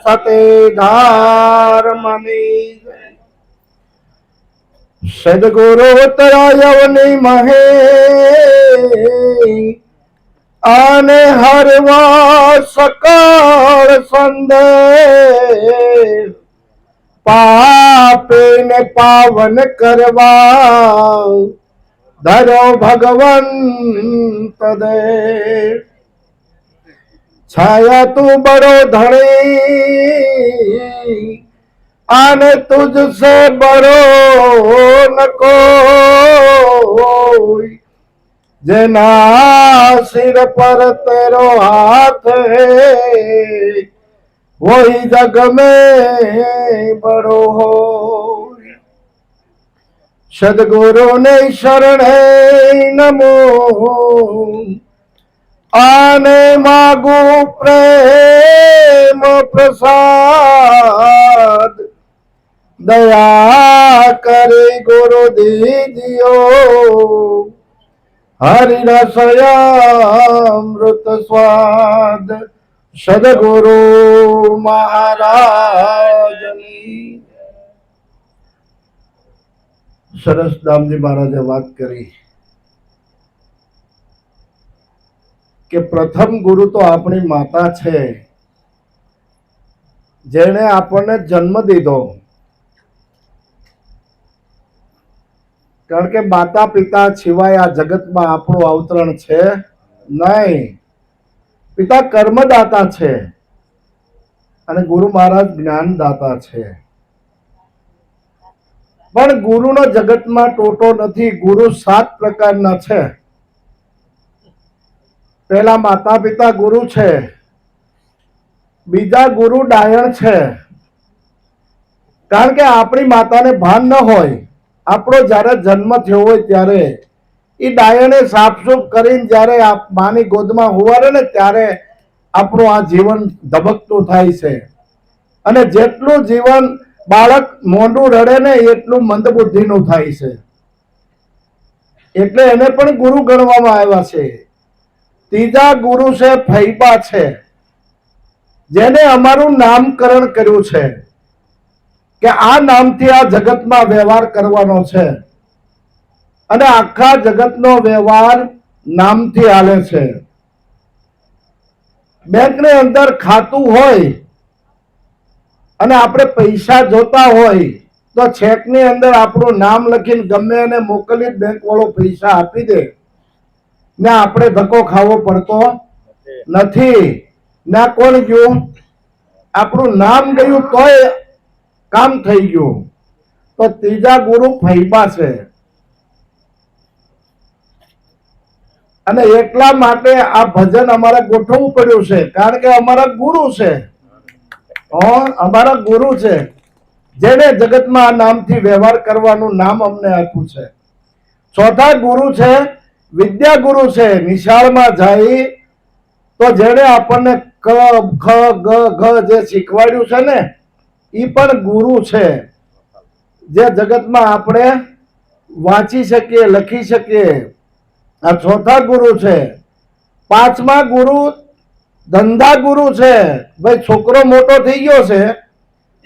સતે ધાર મની સદગુરુ ઉતરાયવની મહે આને હરવા સકળ સંદેશ પાપે ને પાવન કરવા ધરો ભગવંત દે છાયા તું બડો ધણી આને તુજ સે બડો ન કોઈ જેના સિર પર તેરો હાથ હૈ वही जग में बड़ो हो सदगुरु ने शरण नमो आने मागू प्रेम प्रसाद दया करे गुरु दीजियो हरि रसयामृत स्वाद सदगुरु महाराजनी સરસદામજી મહારાજે વાત કરી કે પ્રથમ ગુરુ તો આપણી માતા છે, જેણે આપણને જન્મ દીધો. કારણ કે માતા પિતા સિવાય આ જગતમાં આપણું અવતરણ છે નહીં. પિતા કર્મદાતા છે અને ગુરુ મહારાજ જ્ઞાનદાતા છે. પણ ગુરુનો જગતમાં ટોટો નથી. ગુરુ 7 પ્રકારના છે. પહેલા માતા પિતા ગુરુ છે, બીજા ગુરુ ડાયણ છે. કારણ કે આપણી માતાને ભાન ન હોય, આપણો જ્યારે જન્મ થયો હોય ત્યારે એ ડાયણે સાફસૂફ કરીને જ્યારે માની ગોદમાં હોવારે ને ત્યારે આપણું આ જીવન ધબકતું થાય છે. અને જેટલું જીવન બાળક મોંડું રડે ને એટલું મંદબુદ્ધિનું થાય છે. એટલે એને પણ ગુરુ ગણવામાં આવ્યા છે. ત્રીજા ગુરુ છે ફૈબા છે, જેને અમારું નામકરણ કર્યું છે કે આ નામથી આ જગતમાં વ્યવહાર કરવાનો છે અને આખા જગતનો વ્યવહાર નામથી હાલે છે. બેંકની અંદર ખાતું હોય અને આપણે પૈસા જોતા હોય તો ચેકની અંદર આપણું નામ લખીને ગમે એને મોકલી બેંક વાળો પૈસા આપી દે ને આપણે ધક્કો ખાવો પડતો નથી. ના કોણ ગયું, આપણું નામ ગયું તોય કામ થઈ ગયું. તો ત્રીજા ગુરુ ફૈબા છે. અને એટલા માટે આ ભજન અમારે ગોઠવવું પડ્યું છે, કારણ કે અમારા ગુરુ છે. અમારા ગુરુ છે, જેને જગતમાં આ નામથી વ્યવહાર કરવાનું નામ અમને આપ્યું છે. ચોથા ગુરુ છે વિદ્યા ગુરુ છે. નિશાળમાં જાય તો જેને આપણને ક ખ ગ ઘ જે શીખવાડ્યું છે ને એ પણ ગુરુ છે, જે જગતમાં આપણે વાંચી શકીએ, લખી શકીએ. આ ચોથા ગુરુ છે. પાંચમા ગુરુ ધંધા ગુરુ છે. ભાઈ છોકરો મોટો થઈ ગયો છે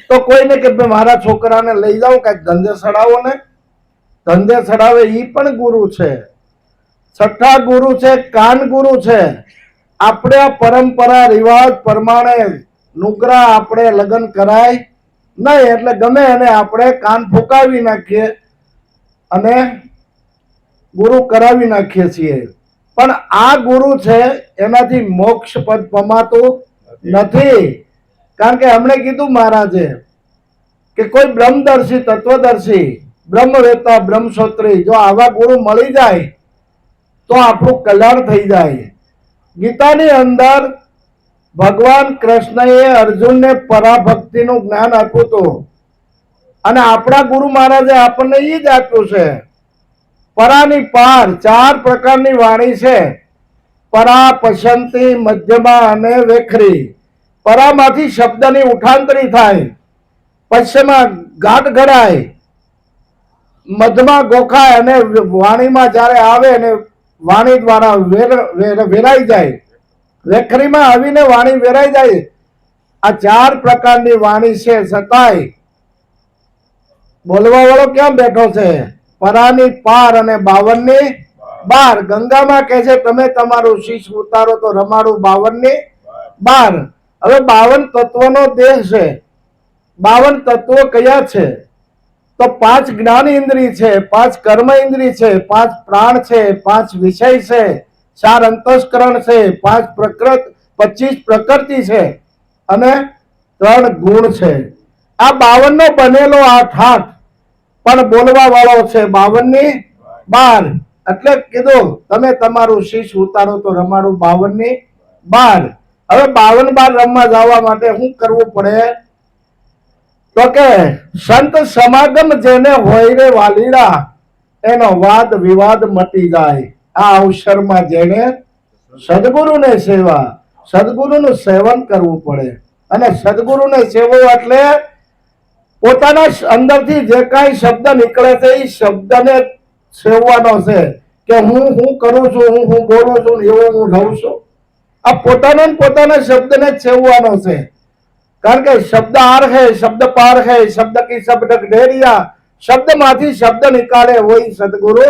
તો કોઈને કે ભાઈ મારા છોકરાને લઈ જાઓ કઈક ધંધે ચડાવો ને, ધંધે ચડાવે, એ પણ ગુરુ છે. છઠ્ઠા ગુરુ છે કાન ગુરુ છે. આપણે આ પરંપરા રિવાજ પ્રમાણે નુકરા આપણે લગ્ન કરાય નહીં, એટલે ગમે એને આપણે કાન ફૂંકાવી નાખીએ અને ગુરુ કરાવી નાખીએ છીએ. પણ આ ગુરુ છે એનાથી મોક્ષ પદ પમાતું નથી. કારણ કે હમણે કીધું મહારાજે કે કોઈ બ્રહ્મદર્શી, તત્વદર્શી, બ્રહ્મવેતા, બ્રહ્મસોત્રી જો આવા ગુરુ મળી જાય તો આપણું કલ્યાણ થઈ જાય. ગીતાની અંદર ભગવાન કૃષ્ણએ અર્જુનને પરાભક્તિનું જ્ઞાન આપ્યું હતું અને આપણા ગુરુ મહારાજે આપણને એ જ આપ્યું છે. પરાની પાર 4 પ્રકારની વાણી છે. પરા, પસંતી, મધ્યમાં અને વેખરી. પરામાંથી શબ્દની ઉઠાંતરી થાય, પશ્ચમાં ગાંઠ ઘડાય, મધમાં ગોખાય અને વાણીમાં જ્યારે આવે ને વાણી દ્વારા વેરાઈ જાય. વેખરીમાં આવીને વાણી વેરાઈ જાય આ 4 પ્રકારની વાણી છે, છતાંય બોલવા વાળો ક્યાં બેઠો છે? પરાની પાર અને 52 ની બાર. ગંગામાં કહે છે તમે તમારું શીશ ઉતારો તો રમાડું 52 ની બાર. હવે 52 તત્વનો દેહ છે. 52 તત્વો કયા છે? તો 5 જ્ઞાન ઇન્દ્રિય છે, 5 કર્મ ઇન્દ્રિય છે, 5 પ્રાણ છે, 5 વિષય છે, 4 અંતસ્કરણ છે, 5 પ્રકૃત, 25 પ્રકૃતિ છે અને 3 ગુણ છે. આ 52 નો બનેલો 8 પણ બોલવા વાળો છે 52 ની બાર. એટલે કીધું તમે તમારું શીશ ઉતારો તો રમાડું 52 ની બાર. હવે 52 બાર રમવા જવા માટે શું કરવું પડે? તો કે સંત સમાગમ જેને હોય રે વાલીડા, એનો વાદ વિવાદ મટી જાય. આ અવસરમાં જેને સદગુરુને સેવા, સદગુરુનું સેવન કરવું પડે. અને સદગુરુને સેવો એટલે પોતાના અંદરથી જે કાંઈ શબ્દ નીકળે છે એ શબ્દને સેવવાનો છે કે હું કરું છું, હું બોલું છું, એવો હું રહું છું. આ પોતાના શબ્દને જ સેવવાનો છે. કારણ કે શબ્દ આર હૈ, શબ્દ પાર હૈ, શબ્દ કી શબ્દ ઢેરિયા, શબ્દમાંથી શબ્દ નીકાળે હોય સદગુરુ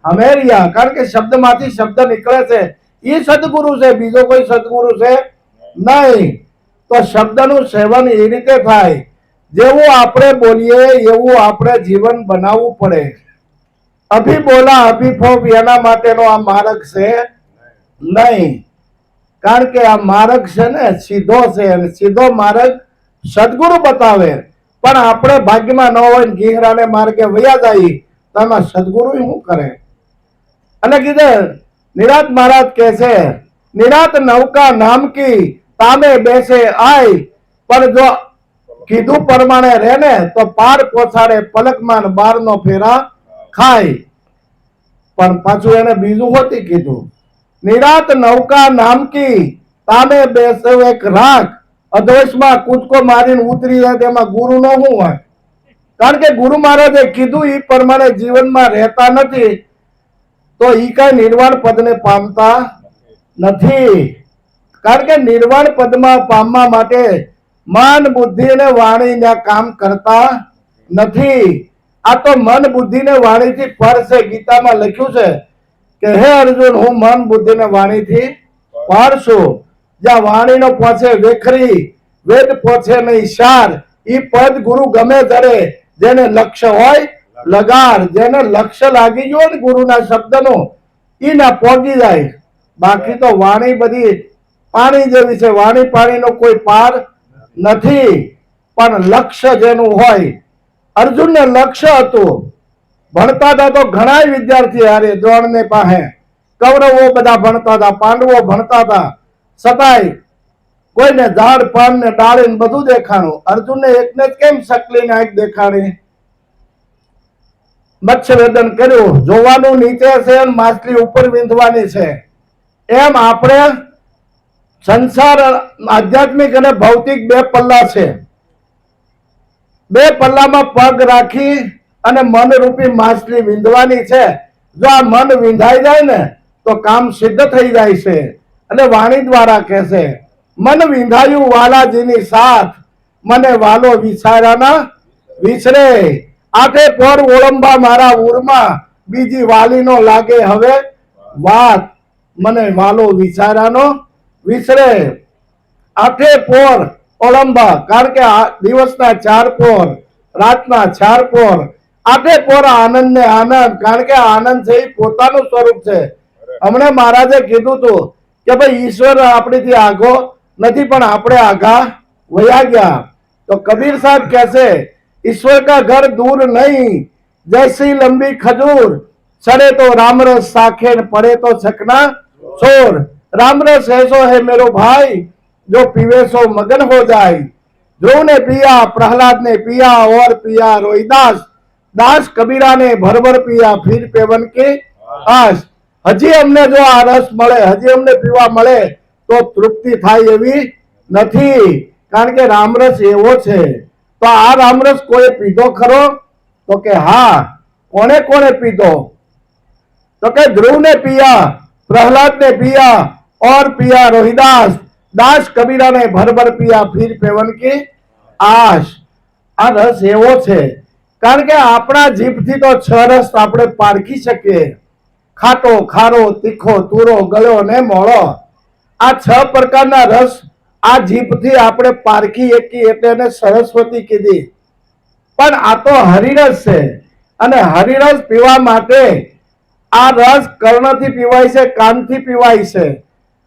હમેરિયા. કારણ કે શબ્દમાંથી શબ્દ નીકળે છે એ સદગુરુ છે, બીજો કોઈ સદગુરુ છે નહીં. તો શબ્દનું સેવન એ રીતે થાય, જેવું આપણે બોલીએ એવું આપણે જીવન બનાવવું પડે. અભી બોલા અભી ફોપ એના માટેનો આ માર્ગ છે નહીં. કારણ કે આ માર્ગ છે ને સીધો છે, અને સીધો માર્ગ સદગુરુ બતાવે. પણ આપણે ભાગ્યમાં ન હોય, ઘીંઘરાને માર્ગે વયા જાય તો એમાં સદગુરુ શું કરે? અને કીધે નિરાત મહારાજ કહે છે, નિરાત નૌકા નામ કી તામે બેસે આય, પણ જો કીધું પ્રમાણે રહે ને તો પાર પહોંચાડે પલકમાં, 12 નો ફેરા ખાય. પણ પાછું એને બીજું હોતી કીધું, નિરાત નૌકા નામ કી તામે બેસે એક રાખ, અધોષમાં કૂદકો મારીને ઉતરી જાય તેમાં ગુરુ નો શું હોય? કારણ કે ગુરુ મહારાજે કીધું એ પ્રમાણે જીવનમાં રહેતા નથી તો ઈ કઈ નિર્વાણ પદને પામતા નથી. કારણ કે નિર્વાણ પદમાં પામવા માટે મન, બુદ્ધિ અને વાણી કામ કરતા નથી. આ તો મન, બુદ્ધિ ને વાણીથી પર છે. ગીતામાં લખ્યું છે કે હે અર્જુન, હું મન, બુદ્ધિ ને વાણીથી પર છું. જ્યાં વાણીનો પહોંચે વેખરી, વેદ પહોંચે નહીં સાર. ઈ પદ ગુરુ ગમે ત્યારે જેને લક્ષ્ય હોય લગાડ. જેને લક્ષ્ય લાગી ગયો ને ગુરુના શબ્દનું, ઈ ના પહોંચી જાય. બાકી તો વાણી બધી પાણી જેવી છે, વાણી પાણીનો કોઈ પાર નથી. પણ લક્ષ્ય જેનું હોય, અર્જુનને લક્ષ્ય હતું, ભણતા હતા તો ઘણા વિદ્યાર્થી હારે દ્રોણને પાસે, કૌરવો બધા ભણતા હતા, પાંડવો ભણતા હતા, છતાંય કોઈને ઝાડ પાન ને ડાળી બધું દેખાણું. અર્જુનને એકને જ કેમ શકલીને આંખ દેખાડી? મત્સ્યવેદન કર્યું, જોવાનું નીચે છે અને માછલી ઉપર વીંધવાની છે. એમ આપણે સંસાર, આધ્યાત્મિક અને ભૌતિક 2 પલ્લા છે. 2 પલ્લામાં પગ રાખી અને મનરૂપી માછલી વીંધવાની છે. જો આ મન વીંધાઈ જાય ને તો કામ સિદ્ધ થઈ જાય છે. અને વાણી દ્વારા કહે છે, મન વિંધાયું વાલાજીની સાથ, મને વાલો વિચારાના વિસરે. આઠે પોર ઓળંબા મારા ઉરમાં, બીજી વાલીનો લાગે હવે વાત, મને વાલો વિચારાનો વિસરે. આઠે પોર ઓળંબા, કારણ કે દિવસના 4 પોર, રાતના 4 પોર. આઠે પોર આનંદ ને આનંદ, કારણ કે આનંદ છે એ પોતાનું સ્વરૂપ છે. હમણાં મહારાજે કીધું હતું કે ભાઈ ઈશ્વર આપણીથી આગો નથી, પણ આપણે આઘા વયા ગયા. તો કબીર સાહેબ કહે છે, ईश्वर का घर दूर नहीं, जैसी लंबी खजूर, चढ़े तो रामरस साखे, पड़े तो छकना छोर. रामरस ऐसो है मेरो भाई, जो पीवे सो मगन हो जाए. ध्रुव ने पिया, प्रहलाद ने पिया, और पिया रोहिदास, दास कबीरा ने भर भर पिया, फिर पेवन के आस. हजी अमने जो आ रस मळे, हजी अमने पीवा मळे तो तृप्ति थाय एवी નથી. કારણ કે રામરસ એવો છે. તો આ રામરસ કોઈ પીધો ખરો? તો કે હા. કોને કોને પીધો? તો કે ધ્રુવ ને पिया, प्रहलाद ने पिया, और पिया रोहिदास, દાસ કબીરા ને ભર ભર પિયા ફીર પેવન કી આશ. આ રસ એવો છે, કારણ કે આપણા જીભથી તો 6 રસ આપણે પારખી શકીએ: ખાટો, ખારો, તીખો, તુરો, ગળ્યો ને મોળો. આ 6 પ્રકારના રસ આ જીભથી આપણે પારખી શકીએ, એટલે એને સરસ્વતી કીધી. પણ આ તો હરિરસ છે, અને હરિરસ પીવા માટે આ રસ કર્ણથી પીવાય છે, કાનથી પીવાય છે.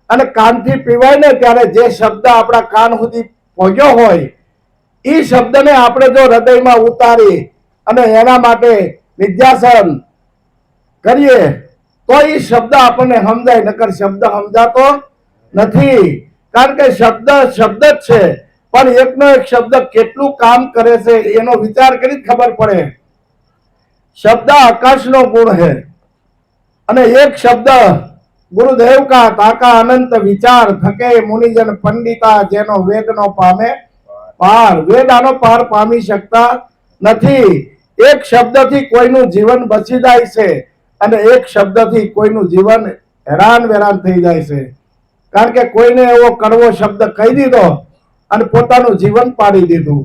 અને કાનથી પીવાય ને ત્યારે જે શબ્દ આપણા કાન સુધી પહોંચ્યો હોય એ શબ્દને આપણે જો હૃદયમાં ઉતારી અને એના માટે નિધ્યાસન કરીએ તો એ શબ્દ આપણને સમજાય, નકર શબ્દ સમજાતો નથી. કારણ કે શબ્દ શબ્દ જ છે, પણ એકનો એક શબ્દ કેટલું કામ કરે છે એનો વિચાર કરી ખબર પડે. શબ્દ આકાશનો ગુણ છે, અને એક શબ્દ ગુરુદેવ કા તાકા અનંત વિચાર થકે મુનિજન પંડિતા, જેનો વેદનો પામે પાર. વેદ આનો પાર પામી શકતા નથી. એક શબ્દથી કોઈનું જીવન બચી જાય છે, અને એક શબ્દથી કોઈનું જીવન હેરાન વેરાન થઈ જાય છે. કારણ કે કોઈને એવો કડવો શબ્દ કહી દીધો અને પોતાનું જીવન પાડી દીધું.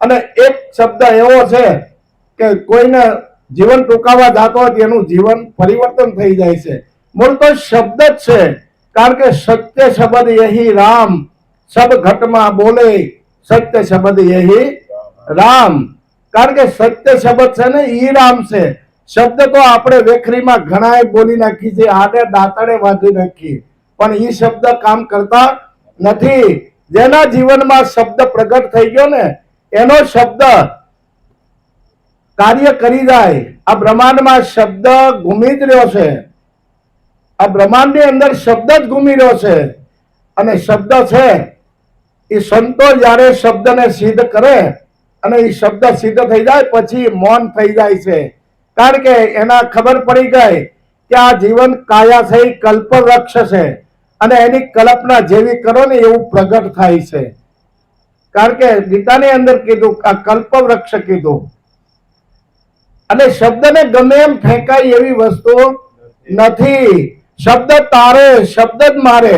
અને એક શબ્દ એવો છે કે કોઈને જીવન ટૂંકાવા જતો હોય એનું જીવન પરિવર્તન થઈ જાય છે. મૂળ તો શબ્દ જ છે, કારણ કે સત્ય શબ્દ યહી રામ, સબ ઘટમાં બોલે સત્ય શબ્દ યહી રામ. કારણ કે સત્ય શબ્દ છે ને ઈ રામ છે. શબ્દ તો આપણે વેખરીમાં ઘણાએ બોલી નાખી છે, આડે દાંતડે વાંધી નાખી, પણ ઈ શબ્દ કામ કરતા નથી. જેના જીવનમાં શબ્દ પ્રગટ થઈ ગયો ને એનો શબ્દ કાર્ય કરી જાય. આ બ્રહ્માંડમાં શબ્દ ઘૂમી જ રહ્યો છે, આ બ્રહ્માંડની અંદર શબ્દ જ ઘૂમી રહ્યો છે. અને શબ્દ છે એ સંતો જ્યારે શબ્દને સિદ્ધ કરે અને એ શબ્દ સિદ્ધ થઈ જાય પછી મૌન થઈ જાય છે. કારણ કે એના ખબર પડી ગઈ કે આ જીવન કાયા છે, કલ્પવૃક્ષ છે, અને એની કલ્પના જેવી કરો ને એવું પ્રગટ થાય છે. કારણ કે ગીતાની અંદર કીધું આ કલ્પવૃક્ષ કીધું. અને શબ્દને ગમે એમ ફેંકાય એવી વસ્તુ નથી. શબ્દ તારે, શબ્દ જ મારે.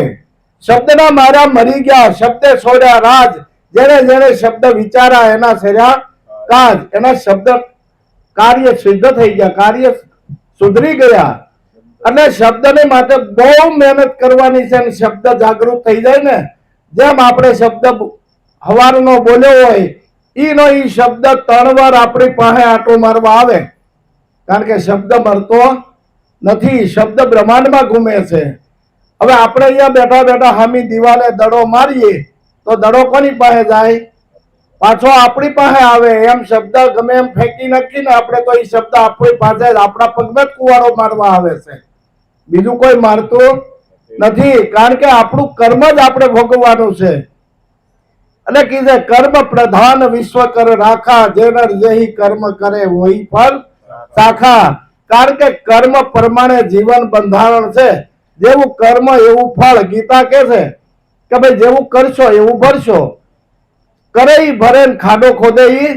શબ્દના મારા મરી ગયા, શબ્દે છોડ્યા રાજ. જેને જેને શબ્દ વિચારા એના છેર્યા કાજ. એના શબ્દ કાર્ય સિદ્ધ થઈ ગયા, કાર્ય સુધરી ગયા. અને શબ્દને માટે બહુ મહેનત કરવાની છે. અને શબ્દ જાગૃત થઈ જાય ને, જેમ આપણે શબ્દ હવારનો બોલ્યો હોય ઈનો ઈ શબ્દ 3 વાર આપણી પાસે આંટો મારવા આવે. કારણ કે શબ્દ મરતો નથી, શબ્દ બ્રહ્માંડમાં ઘૂમે છે. હવે આપણે અહીંયા બેઠા બેઠા હામી દિવાલે દડો મારીએ તો દડો કોની પાસે જાય? પાછો આપણી પાસે આવે. એમ શબ્દ ગમે એમ ફેંકી નાખીને આપણે તો એ શબ્દ આપણી પાસે આપણા પગમાં જ કુવાડો મારવા આવે છે, બીજું કોઈ મારતું નથી. કારણ કે આપણું કર્મ જ આપણે ભોગવવાનું છે. અને કીધે કર્મ પ્રધાન વિશ્વ કર રાખા, જેનર જેહી કર્મ કરે વહી ફળ શાખા. કારણ કે કર્મ પ્રમાણે જીવન બંધારણ છે. જેવું કર્મ એવું ફળ. ગીતા કે છે કે ભાઈ જેવું કરશો એવું ભરશો. કરે ઈ ભરે ને ખાડો ખોદે ઈ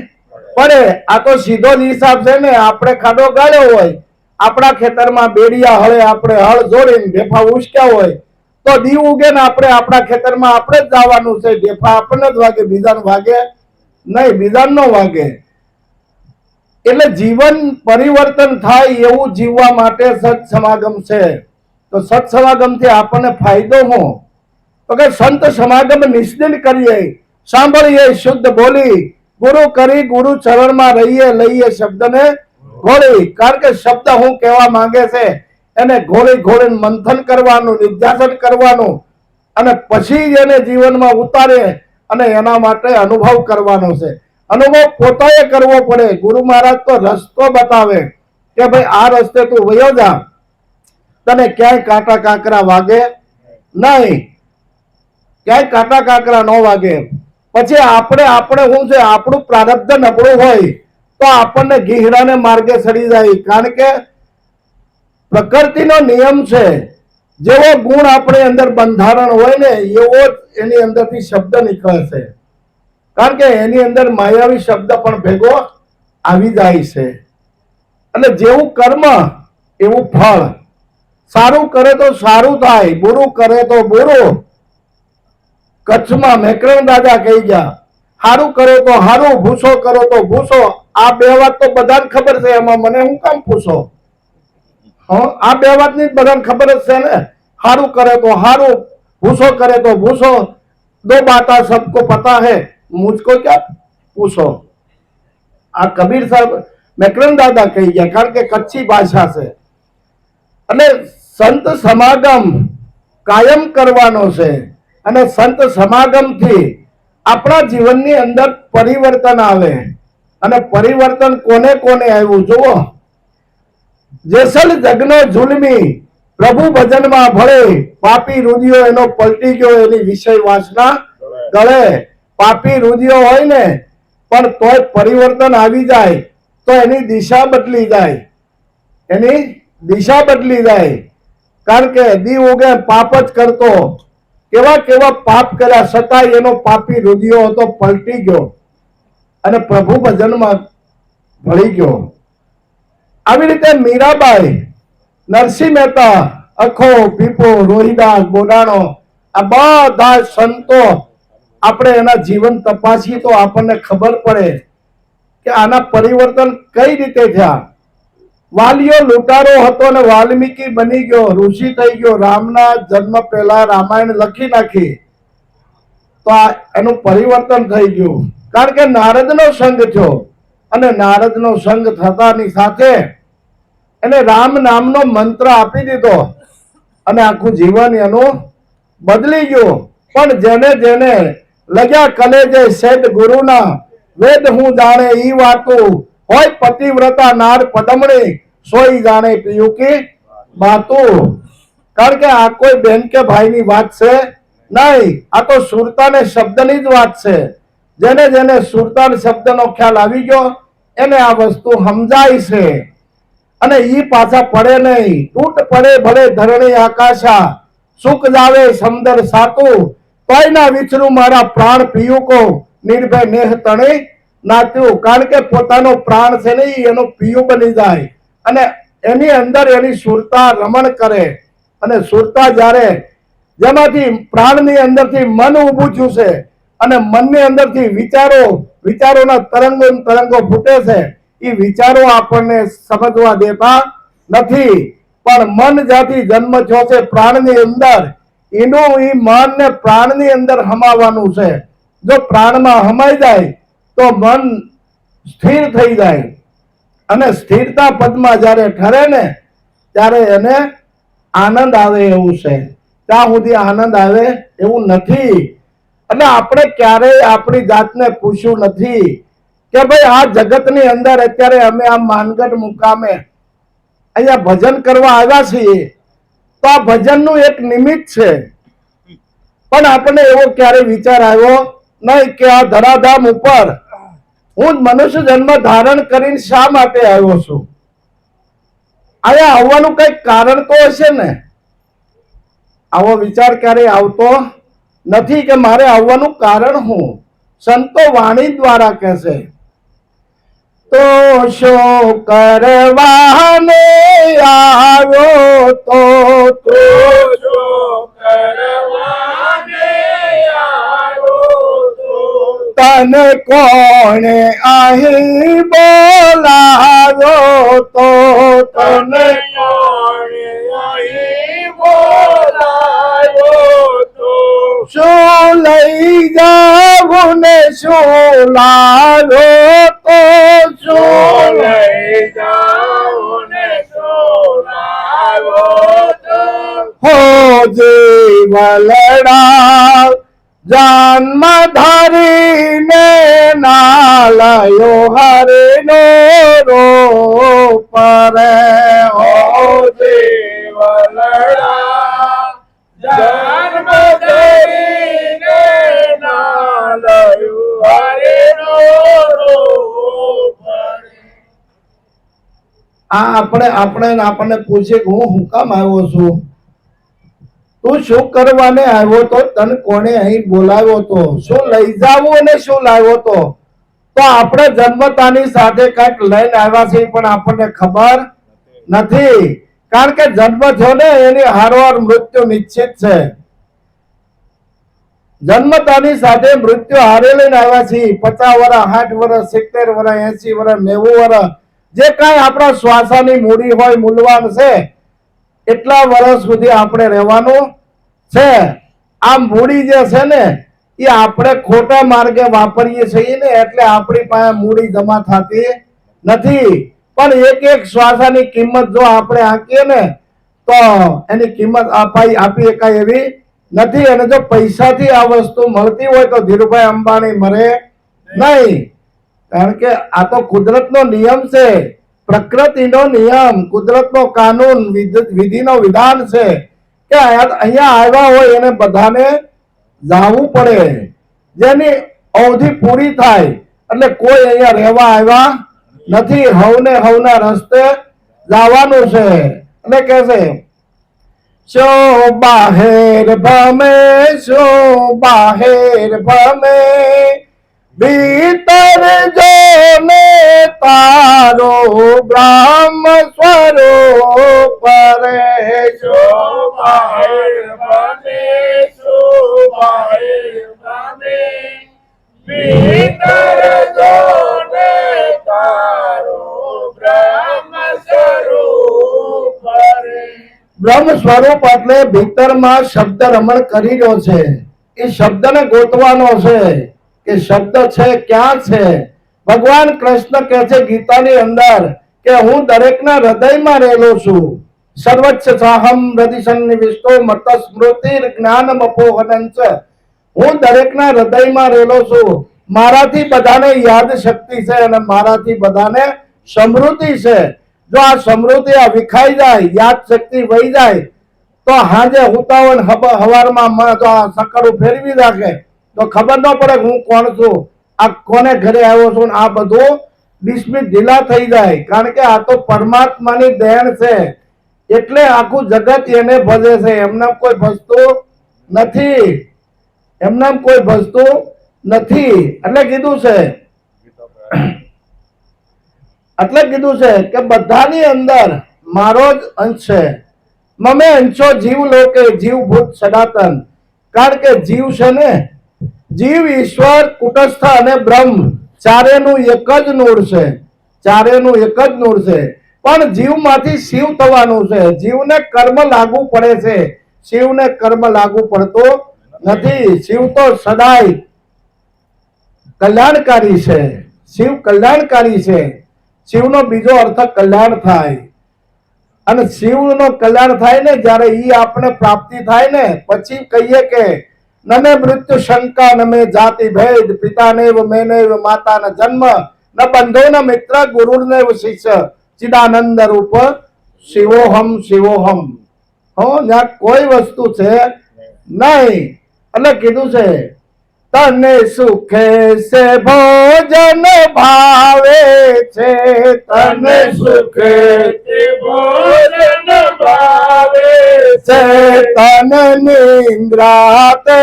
પડે. આ તો સીધો જ હિસાબ છે ને. આપણે ખાડો ગાળ્યો હોય, આપણા ખેતરમાં બેડિયા હળે આપણે હળ જોડીને ઢેફા ઉસક્યા હોય તો દી ઉગે ને આપણે આપણા ખેતરમાં આપણે જ જવાનું છે. ઢેફા આપણને જ વાગે, બીજાને વાગે નહીં, બીજાને ન વાગે. એટલે જીવન પરિવર્તન થાય એવું જીવવા માટે સત સમાગમ છે. તો સત સમાગમથી આપણને ફાયદો શું? તો કે સંત સમાગમ નિશ્ચિત કરીએ, સાંભળીએ શુદ્ધ બોલી, ગુરુ કરી ગુરુ ચરણમાં રહીએ, લઈએ શબ્દને ઘોળી. કારણ કે શબ્દ હું કહેવા માંગે છે એને ઘોળી ઘોળીને મંથન કરવાનું, નિધ્યાસન કરવાનું, અને પછી એને જીવનમાં ઉતારે અને એના માટે અનુભવ કરવાનો છે. અનુભવ પોતાએ કરવો પડે. ગુરુ મહારાજ તો રસ્તો બતાવે કે ભાઈ આ રસ્તે તું વયો જા, તને ક્યાંય કાંટા કાંકરા વાગે નહીં, ક્યાંય કાંટા કાંકરા ન વાગે. પછી આપણે શું છે, આપણું પ્રારબ્ધ નબળું હોય તો આપણને ગીહરાને માર્ગે ચડી જાય. કારણ કે પ્રકૃતિનો નિયમ છે, જેવો ગુણ આપણી અંદર બંધારણ હોય ને એવો જ એની અંદરથી શબ્દ નીકળે છે. કારણ કે એની અંદર માયાવી શબ્દ પણ ભેગો આવી જાય છે. એટલે જેવું કર્મ એવું ફળ. સારું કરે તો સારું થાય, બુરું કરે તો બુરું. કચ્છમાં મેકરણ દાદા કહી ગયા, હારું કરો તો હારું, ભૂસો કરો તો ભૂસો. આ બે વાત તો બધાને ખબર છે, એમાં મને હું કામ પૂછો? આ બે વાતની બધાને ખબર જ છે ને. હારું કરે તો હારું, ભૂસો કરે તો ભૂસો. दो बातें सबको पता है, मुझको क्या पूछो. આ કબીર સાહેબ મેકરણ દાદા કહી ગયા, કારણ કે કચ્છી ભાષા છે. અને સંત સમાગમ કાયમ કરવાનો છે, અને સંત સમાગમથી આપણા જીવનની અંદર પરિવર્તન આવે. અને પરિવર્તન કોને કોને આવ્યું જુઓ. જેસલ જગનો ઝુલમી પ્રભુ ભજનમાં ભળે, પાપી રુદિયો એનો પલટી ગયો, એની વિષય વાસના ગળે. પાપી રુદિયો હોય ને પણ તોય પરિવર્તન આવી જાય તો એની દિશા બદલી જાય, એની દિશા બદલી જાય. કારણ કે દી ઉગે પાપ જ કરતો, કેવા કેવા પાપ કર્યા છતાંય એનો પાપી રુદિયો હતો પલટી ગયો અને પ્રભુ ભજનમાં ભળી ગયો. આવી રીતે મીરાબાઈ, નરસિંહ મહેતા, અખો, પીપો, રોહિદાસ, બોડાણો, આ બધા સંતો આપણે એના જીવન તપાસી તો આપણને ખબર પડે કે આના પરિવર્તન કઈ રીતે થયા. વાલિયો લૂંટારો હતો ને વાલ્મીકી બની ગયો, ઋષિ થઈ ગયો, રામના જન્મ પહેલા રામાયણ લખી નાખી, તો એનું પરિવર્તન થઈ ગયું. કારણ કે નારદનો સંગ થયો, અને નારદનો સંગ થતાની સાથે એને રામ નામનો મંત્ર આપી દીધો, અને આખું જીવન એનું બદલી ગયું. પણ જેને જેને લગ્યા કલેજે સેદ ગુરુના, વેદ હું જાણે ઈ વાતું, હોય પતિવ્રતા નાર પદમણી, સોઈ જાણે પિયું કી બાતું. કારણ કે આ કોઈ બેન કે ભાઈની વાત છે નહીં, આ તો સુરતા ને શબ્દની જ વાત છે. જેને જેને સુરતા શબ્દનો ખ્યાલ આવી ગયો એને આ વસ્તુ સમજાય છે. અને ઈ પાછા પડે નહીં. તૂટ પડે ભલે ધરણી આકાશા, સુખ જાવે સમદર સાતું, તોય ના વિચરું મારા પ્રાણ પિયુકો, નિર્ભય નેહ તણી નાત્યું. કારણ કે પોતાનો પ્રાણ છે ને એનો પિયુ બની જાય, અને એની અંદર એની સુરતા રમણ કરે. અને સુરતા જ્યારે જેમાંથી પ્રાણની અંદરથી મન ઊભું થયું છે, અને મનની અંદરથી વિચારોના તરંગો ફૂટે છે. એ વિચારો આપણને સમજવા દેતા નથી, પણ મન જ્યાંથી જન્મ થયો છે પ્રાણની અંદર, એનું એ મન ને પ્રાણની અંદર હમાવાનું છે. જો પ્રાણમાં હમાઈ જાય તો મન સ્થિર થઈ જાય, અને સ્થિરતા પદમાં જ્યારે ઠરે ને ત્યારે એને આનંદ આવે એવું છે. ત્યાં સુધી આનંદ આવે એવું નથી. એટલે આપણે ક્યારેય આપણી જાતને પૂછ્યું નથી કે ભાઈ આ જગતની અંદર અત્યારે અમે આ માનગઢ મુકામે અહીંયા ભજન કરવા આવ્યા છીએ, તો આ ભજનનું એક નિમિત્ત છે. પણ આપણને એવો ક્યારે વિચાર આવ્યો નહીં કે આ ધરાધામ ઉપર હું મનુષ્ય જન્મ ધારણ કરીને શા માટે આવ્યો છું? અહીંયા આવવાનું કઈક કારણ તો હશે ને. આવો વિચાર ક્યારેય આવતો નથી કે મારે આવવાનું કારણ હું. સંતો વાણી દ્વારા કહેશે, તો શો કરવાને આવ્યો તો તને કોણે અહીં બોલાવ્યો તો, તને કોણે અહીં બોલાવ્યો તો, શું લઈ જાવું ને શું લાવ્યો તો, શું લઈ જાવું ને શું લાવ્યો તો, હો જીવલડા જન્મ ધરીને નાલયો હરિનો રૂપ રે, હો જીવલડા જન્મ ધરીને નાલયો હરિનો રૂપ રે. આ આપણને પૂછે કે હું કામ આવ્યો છું, તું શું કરવાને આવ્યો તો, તને કોણે અહીં બોલાવ્યો તો, શું લઈ જાવું અને શું લાવ્યો તો. તો આપણે જન્મતાની સાથે કઈક લઈને આવ્યા છે પણ આપણને ખબર નથી. કારણ કે જન્મ થયો ને એની હારવાર મૃત્યુ નિશ્ચિત છે. જન્મતાની સાથે મૃત્યુ હારે લઈને આવ્યા છીએ. 50 વર્ષ, 60 વર્ષ, 70 વર્ષ, 80 વર્ષ, 90 વર્ષ, જે કાંઈ આપણા શ્વાસાની મૂડી હોય, મૂલવાન છે, એટલા વર્ષ સુધી આપણે રહેવાનું છે. આ મૂડી જે છે ને એ આપણે ખોટા માર્ગે વાપરીએ છીએ ને, એટલે આપણી પાસે મૂડી જમા થતી નથી. પણ એક એક શ્વાસાની કિંમત જો આપણે આંકીએ ને તો એની કિંમત આપી શકાય એવી નથી. અને જો પૈસાથી આ વસ્તુ મળતી હોય તો ધીરુભાઈ અંબાણી મરે નહીં. કારણ કે આ તો કુદરતનો નિયમ છે, પ્રકૃતિનો નિયમ, કુદરતનો કાનૂન, વિધિનો વિધાન છે કે અહીંયા આવ્યા હોય એને બધાને જાવું પડે. જેની અવધિ પૂરી થાય એટલે કોઈ અહીંયા રહેવા આવ્યા નથી. હવને હવના રસ્તે જવાનું છે. એટલે કે છે શો બાહેર ભમે, શો બાહેર ભમે, ભીતર જો ને તારો બ્રહ્મ સ્વરૂપ રે. શો બાહેર ભમે, શો બાહેર ભમે, ભીતર જો ને તારો બ્રહ્મ સ્વરૂપ રે. બ્રહ્મ સ્વરૂપ એટલે ભીતરમાં શબ્દ રમણ કરી રહ્યો છે. એ શબ્દને ગોતવાનો છે કે શબ્દ છે ક્યાં છે. ભગવાન કૃષ્ણ કહે છે ગીતાની અંદર કે હું દરેકના હૃદયમાં રહેલો છું. સર્વચ્છ સાહમ હૃદય સન્નિવિષ્ટો મત સ્મૃતિ જ્ઞાનમ અપોહનંચ. હું દરેકના હૃદયમાં રહેલો છું. મારાથી બધાને યાદ શક્તિ છે અને મારાથી બધાને સમૃદ્ધિ છે. જો આ સમૃદ્ધિ આ વિખાઈ જાય, યાદ શક્તિ વહી જાય તો હાજે હુતાવન હવારમાં જો આ સકડું ફેરવી રાખે તો ખબર ન પડે હું કોણ છું, આ કોને ઘરે આવ્યો છું. આ બધું ડિસ્મિસ ઢીલા થઈ જાય. કારણ કે આ તો પરમાત્માની દેણ છે, એટલે આખું જગત એને ભજે છે. એમના કોઈ ભજતું નથી, એમના કોઈ ભજતું નથી. એટલે કીધું છે કે બધાની અંદર મારો જ અંશ છે. મમે અંશો જીવ લોકે જીવભૂત સનાતન. કારણ કે જીવ છે ને, જીવ, ઈશ્વર, કુટસ્થ અને બ્રહ્મ ચારેનું એક જ નૂર છે. ચારેનું એક જ નૂર છે. પણ જીવમાંથી શિવ થવાનું છે. જીવને કર્મ લાગુ પડે છે, શિવને કર્મ લાગુ પડતો નથી. શિવ તો સદાય કલ્યાણકારી છે. શિવ કલ્યાણકારી છે. શિવનો બીજો અર્થ કલ્યાણ થાય. અને શિવનો કલ્યાણ થાય ને જ્યારે ઈ આપણે પ્રાપ્તિ થાય ને પછી કહીએ કે નમે મૃત્યુ શંકા નમે જાતિ ભેદ, પિતા નેવ મેનેવ માતા ન જન્મ, ન બંધો ન મિત્ર ગુરુ નેવ શિષ્ય, ચિદાનંદ રૂપ શિવોહમ શિવોહમ. ત્યાં કોઈ વસ્તુ છે નહીં. એટલે કીધું છે તને સુખે સે ભોજન ભાવે છે, તને સુખે સે ભોજન ભાવે છે, તને નિંદ્રા તે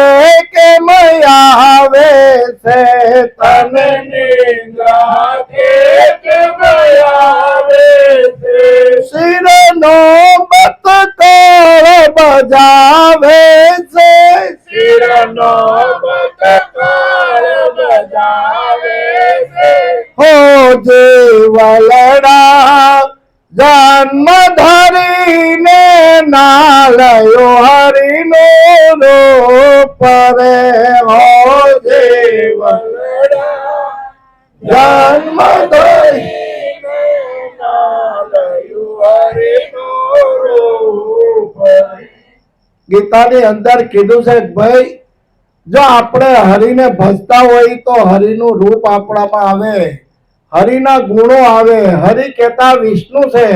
કેમ આવે છે, તને નિંદ્રા તે કેમ આવે છે, શિરનો બતકળ બજાવે છે, શિરનો હો જીવલડા જન્મ ધરીને નાલયો હરિનો રૂપ રે. હો જીવલડા જન્મ ધરીને નાલયો હરિનો રૂપ. ગીતાની અંદર કીધું છે ભાઈ જો આપણે હરિને ભજતા હોય તો હરિનું રૂપ આપણામાં આવે, હરિના ગુણો આવે. હરિ કહેતા વિષ્ણુ છે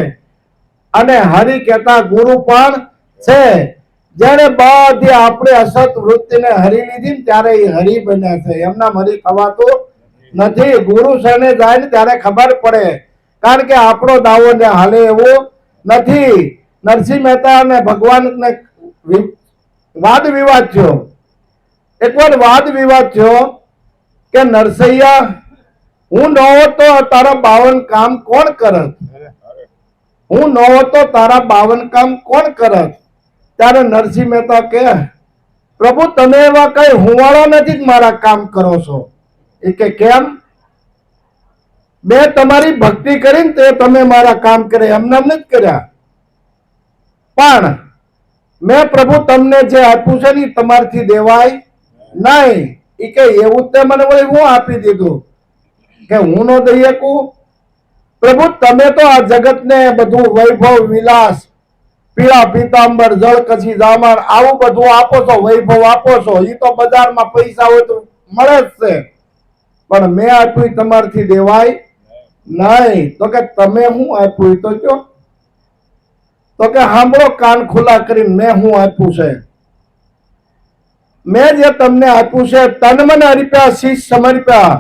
અને હરિ કહેતા ગુરુ પણ છે. જ્યારે બધી આપણે અસત વૃત્તિને હરી લીધી ને ત્યારે એ હરિ બન્યા છે. એમના હરિ થવાતું નથી. ગુરુ શરણે જાય ને ત્યારે ખબર પડે. કારણ કે આપણો દાવો ને હાલે એવું નથી. નરસિંહ મહેતા અને ભગવાનને વાદ વિવાદ થયો. એકવાર વાદ વિવાદ થયો કે નરસૈયા હું ન હોતો તારા 52 કામ કોણ કરત, હું ન હોતો તારા 52 કામ કોણ કરત. ત્યારે નરસિંહ મહેતા કે પ્રભુ તમે એવા કઈ હુંવાળા નથી કે મારા કામ કરો છો. એ કે કેમ? મેં તમારી ભક્તિ કરીને તે તમે મારા કામ કરે, એમને નથી કર્યા. પણ મેં પ્રભુ તમને જે આપ્યું છે ને તમારથી દેવાય નહીં. એ કે એવું તે મને વળી હું આપી દીધું કે હું નો દઈ શકું? પ્રભુ તમે તો આ જગતને બધું વૈભવ વિલાસ, પીળા પીતાંબર, જળ કછી જામણ, આવું બધું આપો છો, વૈભવ આપો છો. એ તો બજારમાં પૈસા હોય તો મળે જ છે. પણ મેં આપ્યું તમારથી દેવાય નહીં. તો કે તમે હું આપ્યું તો કયો? તો કે સાંભળો કાન ખુલ્લા કરીને, મેં હું આપ્યું છે. મેં જે તમને આપ્યું છે, તન મન અર્પ્યા શીશ સમર્પ્યા,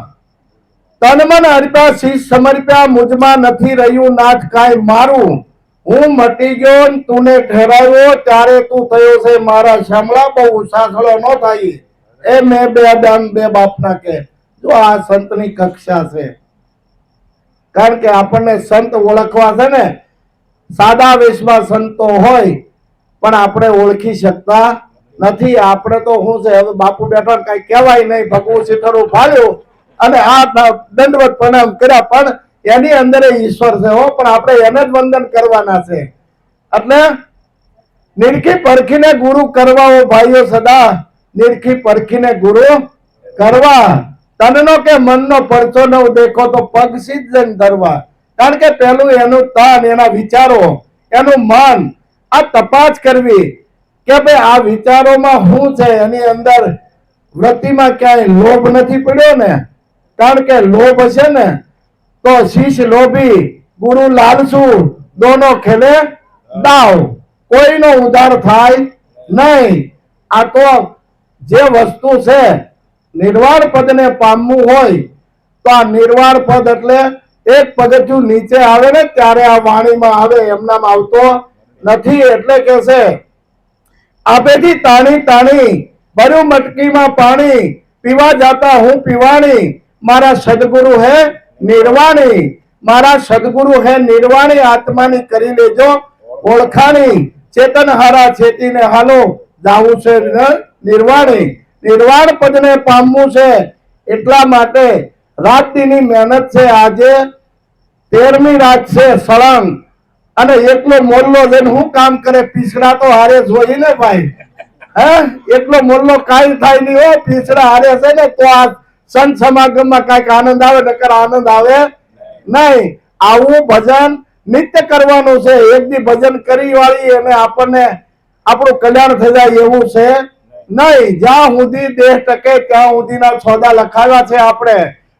તન મન અર્પ્યા શીશ સમર્પ્યા, મુજમાં નથી રહ્યું નાથ કાંઈ મારું. હું મટી ગયો ને તુને ઠેરાવ્યો, ત્યારે તું થયો છે મારા શામળા, બહુ સાસળો ન થાય. એ મેં બે દાન બે બાપના કે. જો આ સંતની કક્ષા છે. કારણ કે આપણને સંત ઓળખવા છે ને, સાદા વેશમાં સંતો હોય પણ આપણે ઓળખી શકતા નથી. આપણે તો શું છે, હવે બાપુ બેઠા કઈ કહેવાય નહીં, ભગવું શીખરું ફાળ્યું અને આ દંડવત પ્રણામ કર્યા, પણ એની અંદર ઈશ્વર છે હો. પણ આપણે એને જ વંદન કરવાના છે. એટલે નિરખી પરખીને ગુરુ કરવા ભાઈઓ, સદા નિરખી પરખીને ગુરુ કરવા. તનનો કે મનનો પરચો ન દેખો તો પગ સિદ્ધ ધરવા. કારણ કે પેલું એનું તન, એના વિચારો, એનું મન, આ તપાસ કરવી કે ભાઈ આ વિચારોમાં શું છે, એની અંદર વૃત્તિમાં ક્યાંય લોભ નથી પડ્યો ને. કારણ કે લોભ હશે ને તો શીશ લોભી ગુરુ લાલસુ, દોનો ખેલે દાવ, કોઈનો ઉધાર થાય નહીં. આ તો જે વસ્તુ છે, નિર્વાણ પદને પામવું હોય તો આ નિર્વાણ પદ એટલે એક પગથિયું નીચે આવે ને ત્યારે આ વાણીમાં આવે, એમનામાં આવતો નથી. એટલે કે છે આપેથી તાણી તાણી ભર્યું મટકીમાં પાણી, પીવા જાતા હું પીવાણી, મારા સદગુરુ હે નિર્વાણી, મારા સદગુરુ હે નિર્વાણી, આત્માની કરી લેજો ઓળખાણી, ચેતન હારા ચેતીને હાલો, જાવું છે નિર્વાણી. નિર્વાણ પદને પામવું છે એટલા માટે રાત દીની મહેનત છે. આજે 13મી રાત છે સળંગ, અને એકલો મોરલો જઈને હું કામ કરે? પીસડા તો હારે જોઈ ને ભાઈ. હે એકલો મોરલો કાઈ થાય નહીં હો, પીસડા હારે છે ને તો આ સંત સમાગમમાં કાંઈક આનંદ આવે, નકર આનંદ આવે નહીં. આવું ભજન નિત્ય કરવાનું છે. એક દી ભજન કરી વાળી અને આપણને આપણું કલ્યાણ થઈ જાય એવું છે નહીં. જ્યાં સુધી દેહ ટકે ત્યાં સુધીના સોદા લખાવ્યા છે. આપણે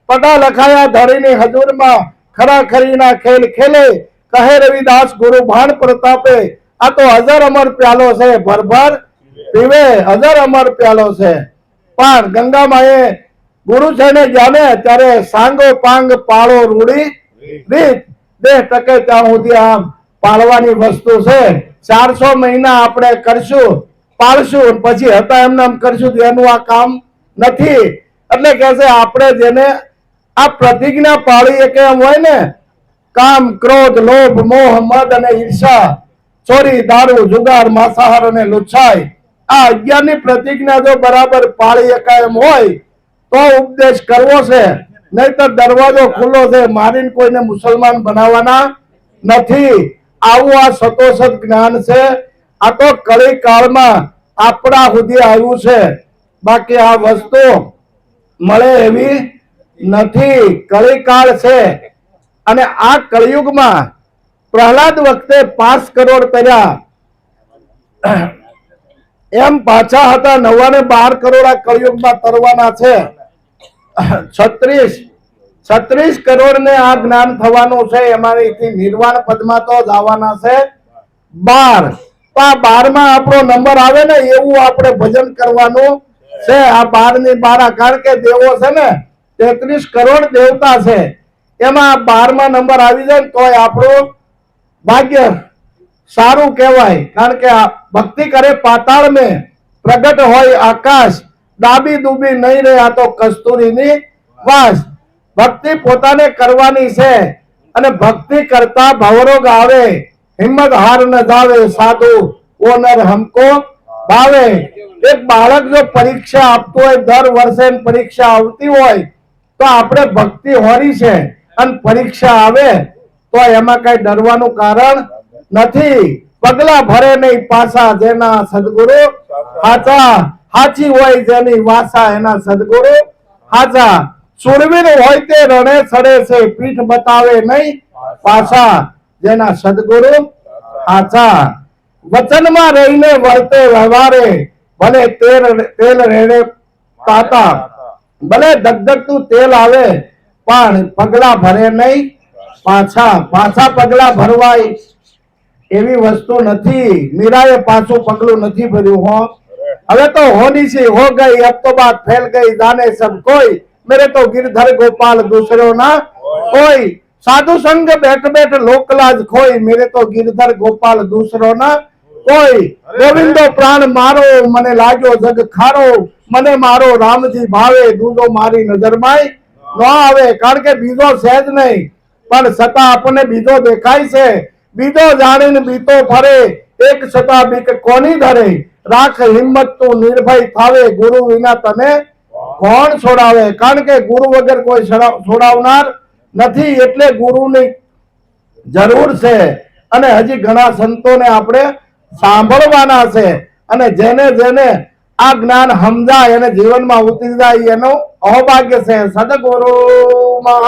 પટા લખાયા ધરીની હજુરમાં, ખરા ખરીના ખેલ ખેલે, કહે રવિદાસ ગુરુ ભાણ પ્રતાપે. આ તો હજાર અમર પ્યાલો છે, ભરભર પીવે હજાર અમર પ્યાલો છે. પણ ગંગા માએ ગુરુ છે ને જાને ત્યારે સાંગો પાંગ પાળો રૂડી રીત. દેહ ટકે ત્યાં સુધી આમ પાળવાની વસ્તુ છે. 400 મહિના આપણે કરશું, પાળશું, પછી હતા એમને આમ કરશું, એનું આ કામ નથી. એટલે કે છે આપણે જેને આ પ્રતિજ્ઞા પાળી કે એમ હોય ને, કામ ક્રોધ લોભ મોહ મદ અને ઈર્ષા, ચોરી દારૂ જુગાર માંસાહાર અને લુચ્છાઈ, આ 11ની પ્રતિજ્ઞા જો બરાબર પાળી એકાય એમ હોય તો ઉપદેશ કરવો છે. નહીં તો દરવાજો ખુલ્લો છે, મારીને કોઈને મુસલમાન બનાવવાના નથી. આવું આ સતોસત જ્ઞાન છે. આ તો કળી કાળમાં આપણા સુધી આવ્યું છે, બાકી આ વસ્તુ મળે એવી નથી. કળી કાળ છે અને આ કળિયુગમાં પ્રહલાદ વખતે 5 કરોડ કર્યા એમ પાછા હતા 12 કરોડ આ કળિયુગમાં તરવાના છે. 36 કરોડ ને આ જ્ઞાન થવાનું છે. એમાંથી નિર્વાણ પદમાં તો જવાના છે 12. તો આ 12માં આપણો નંબર આવે ને એવું આપણે ભજન કરવાનું છે. આ 12 ની 12, કારણ કે દેવો છે ને 33 કરોડ દેવતા છે, એમાં 12માં નંબર આવી જાય તો આપણું ભાગ્ય સારું કહેવાય. કારણ કે ભક્તિ કરે પાતાળ મેં, પ્રગટ હોય આકાશ, ડાબી ડૂબી નહીં રહે આ તો કસ્તુરીની વાસ. ભક્તિ પોતાને કરવાની છે અને ભક્તિ કરતા ભવરોગ આવે, હિંમત હાર ન જાવે સાધુ ઓ નર હમકો ભાવે. એક બાળક જો પરીક્ષા આપતું હોય, દર વર્ષે પરીક્ષા આવતી હોય, તો આપણે ભક્તિ હોરી છે અને પરીક્ષા આવે તો એમાં કઈ ડરવાનું કારણ નથી. પગલા ભરે નહીં પાછા, જેના સદગુરુ હાચા. હાચી હોય જેની વાસા, એના સદગુરુ હાચા. સુરવીર હોય તે રણે સડે છે, પીઠ બતાવે નહીં પાછા, જેના સદગુરુ હાચા. વચનમાં રહીને વર્તે વ્યવહારે, ભલે તેલ રેડે તાતા. ભલે ધગધગતું તેલ આવે પણ પગલા ભરે નહીં પાછા. પાછા પગલા ભરવાય એવી વસ્તુ નથી. મીરાએ પાછું પગલું નથી ભર્યું. હો હવે તો હોની सी हो गई, अब तो बात फैल गई, जाने सब कोई, मेरे तो गिरधर गोपाल दूसरो ना कोई. साधु संग बैठ बैठ लोकलाज खोई, मेरे तो गिरधर गोपाल दूसरो ना कोई. गोविंदो प्राण मारो, मने लाग्यो जग खारो, મને મારો રામજી ભાવે, દૂધો મારી નજરમાં ન આવે. કારણ કે બીજો સહેજ નહીં, પણ છતાં આપણને બીજો દેખાય છે. બીજો જાણીને બીતો ફરે, એક છતાં બીક કોની ધરે. રાખ હિંમત તું નિર્ભય થાવે, ગુરુ વિના તને કોણ છોડાવે. કારણ કે ગુરુ વગર કોઈ છોડાવનાર નથી, એટલે ગુરુની જરૂર છે. અને હજી ઘણા સંતોને આપણે સાંભળવાના છે. અને જેને જેને આ જ્ઞાન સમજાય અને જીવનમાં ઉતરી જાય એનું અહોભાગ્ય છે. સદગુરુ મહા